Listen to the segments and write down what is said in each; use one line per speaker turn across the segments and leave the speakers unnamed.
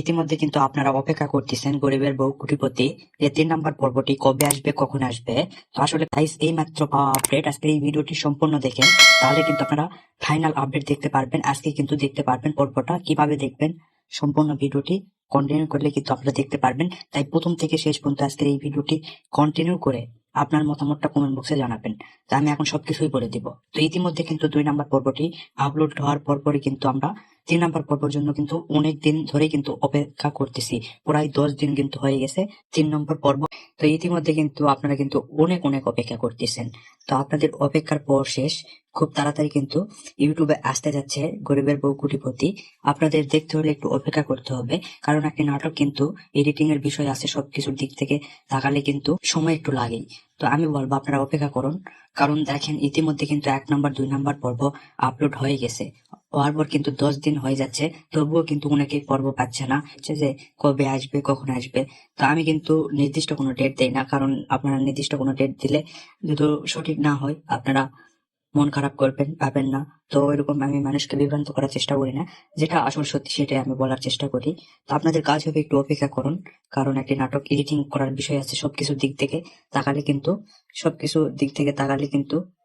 ইতিমধ্যে কিন্তু আপনারা অপেক্ষা করতেছেন গরিবের বউ কোটিপতি যে 3 নম্বর পর্বটি কবে আসবে, কখন আসবে। তো আসলে গাইস এই মাত্র পাওয়া আপডেট, আজকে এই ভিডিওটি সম্পূর্ণ দেখেন, তাহলে কিন্তু আপনারা ফাইনাল আপডেট দেখতে পারবেন। আজকে কিন্তু দেখতে পারবেন পর্বটা কিভাবে দেখবেন, সম্পূর্ণ ভিডিওটি কন্টিনিউ করলে কিন্তু আপনারা দেখতে পারবেন। তাই প্রথম থেকে শেষ পর্যন্ত আজকের এই ভিডিওটি কন্টিনিউ করে আপনার মতামতটা কমেন্ট বক্সে জানাবেন। তা আমি এখন সবকিছুই বলে দিব। তো ইতিমধ্যে কিন্তু 2 নম্বর পর্বটি আপলোড হওয়ার পরপরই কিন্তু আমরা 3 নম্বর পর্বের জন্য কিন্তু অনেক দিন ধরে কিন্তু অপেক্ষা করতেছি। প্রায় 10 দিন কিন্তু হয়ে গেছে 3 নম্বর পর্ব। তো ইতিমধ্যে কিন্তু আপনারা কিন্তু অনেক অনেক অপেক্ষা করতেছেন। তো আপনাদের অপেক্ষার পর শেষ, খুব তাড়াতাড়ি কিন্তু ইউটিউবে আসতে যাচ্ছে গরিবের বউ কোটিপতি। আপনাদের দেখতে হলে একটু অপেক্ষা করতে হবে, কারণ একটি নাটক কিন্তু এডিটিং এর বিষয় আছে, সবকিছুর দিক থেকে তাকালে কিন্তু সময় একটু লাগেই। তো আমি বলবো আপনারা অপেক্ষা করুন, কারণ দেখেন ইতিমধ্যে কিন্তু 1 নম্বর 2 নম্বর পর্ব আপলোড হয়ে গেছে। হওয়ার পর কিন্তু 10 দিন হয়ে যাচ্ছে, তবুও কিন্তু অনেকেই পর্ব পাচ্ছে না, হচ্ছে যে কবে আসবে, কখন আসবে। তো আমি কিন্তু নির্দিষ্ট কোনো ডেট দেই না, কারণ আপনারা নির্দিষ্ট কোনো ডেট দিলে যদি সঠিক না হয় আপনারা মন খারাপ করবেন, পাবেন না। তো এরকম আমি মানুষকে বিভ্রান্ত করার চেষ্টা করি না, যেটা আসল সত্যি সেটাই আমি বলার চেষ্টা করি। তো আপনাদের কাজ হবে একটু অপেক্ষা করুন, কারণ একটি নাটক এডিটিং করার বিষয় আছে, সবকিছু দিক থেকে তাকালে কিন্তু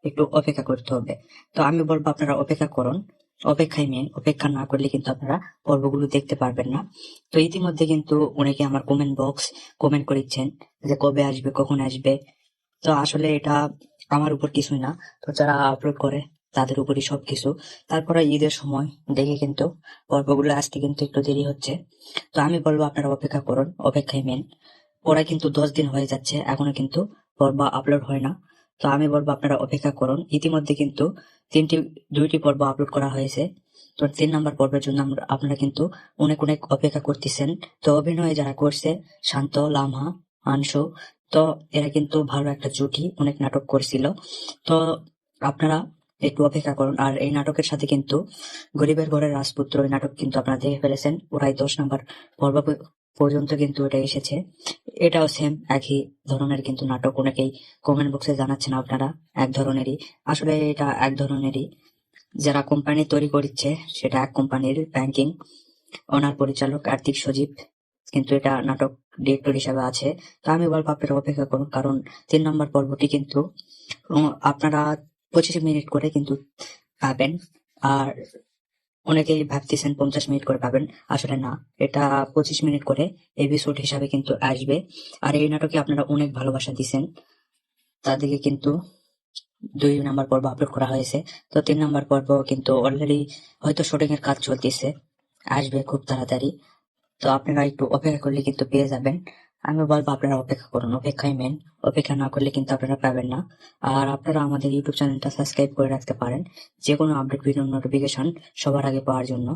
একটু অপেক্ষা করতে হবে। তো আমি বলবো আপনারা অপেক্ষা করুন, অপেক্ষাই মেন। অপেক্ষা না করলে কিন্তু আপনারা পর্বগুলো দেখতে পারবেন না। তো ইতিমধ্যে কিন্তু অনেকে আমার কমেন্ট করেছেন যে কবে আসবে, কখন আসবে। তো আসলে এটা আমার উপর কিছুই না, তো যারা আপলোড করে তাদের উপরই সবকিছু। তারপরে ঈদের সময় দেখে কিন্তু পর্বগুলো আসতে কিন্তু একটু দেরি হচ্ছে। তো আমি বলবো আপনারা অপেক্ষা করুন, অপেক্ষাই মেন। ওরা কিন্তু 10 দিন হয়ে যাচ্ছে, এখনো কিন্তু পর্ব আপলোড হয় না। তো আমি বলবো আপনারা অপেক্ষা করুন। ইতিমধ্যে কিন্তু 2টি পর্ব আপলোড করা হয়েছে। তো 3 নম্বর পর্বের জন্য আপনারা কিন্তু অনেক অনেক অপেক্ষা করতেছেন। তো অভিনয় যারা করছে, শান্ত, লামহা, আনসু, তো এরা কিন্তু ভালো একটা জুটি, অনেক নাটক করছিল। তো আপনারা একটু অপেক্ষা করুন। আর এই নাটকের সাথে কিন্তু গরিবের ঘরের রাজপুত্র, এই নাটক কিন্তু আপনারা দেখে ফেলেছেন, ওরাই 10 নম্বর পর্ব পর্যন্ত কিন্তু এটা এসেছে। এটাও সেম একই ধরনের কিন্তু নাটক। অনেকেই কমেন্ট বক্সে জানাচ্ছেন আপনারা এক ধরনেরই, আসলে এটা এক ধরনেরই। যারা কোম্পানি তৈরি করছে সেটা এক কোম্পানির, ব্যাংকিং ওনার পরিচালক কার্তিক সজীব, কিন্তু এটা নাটক ডিরেক্টর হিসাবে আছে। তো আমি বলবো আপনারা অপেক্ষা করুন, কারণ 3 নম্বর পর্বটি কিন্তু আপনারা 25 মিনিট করে কিন্তু পাবেন। আর অনেকেই ভাবতেছেন 50 মিনিট করে পাবেন, আসলে না, এটা 25 মিনিট করে এপিসোড হিসাবে কিন্তু আসবে। আর এই নাটকে আপনারা অনেক ভালোবাসা দিচ্ছেন, তাদেরকে কিন্তু 2 নম্বর পর্ব আপলোড করা হয়েছে। তো 3 নম্বর পর্ব কিন্তু অলরেডি হয়তো শুটিং এর কাজ চলতেছে, আসবে খুব তাড়াতাড়ি। তো আপনারা একটু অপেক্ষা করলে কিন্তু পেয়ে যাবেন। আমি বলবো আপনারা অপেক্ষা করুন, অপেক্ষাই মেন। অপেক্ষা না করলে কিন্তু আপনারা পাবেন না। আর আপনারা আমাদের ইউটিউব চ্যানেলটা সাবস্ক্রাইব করে রাখতে পারেন, যে কোনো আপডেট ভিডিও নোটিফিকেশন সবার আগে পাওয়ার জন্য।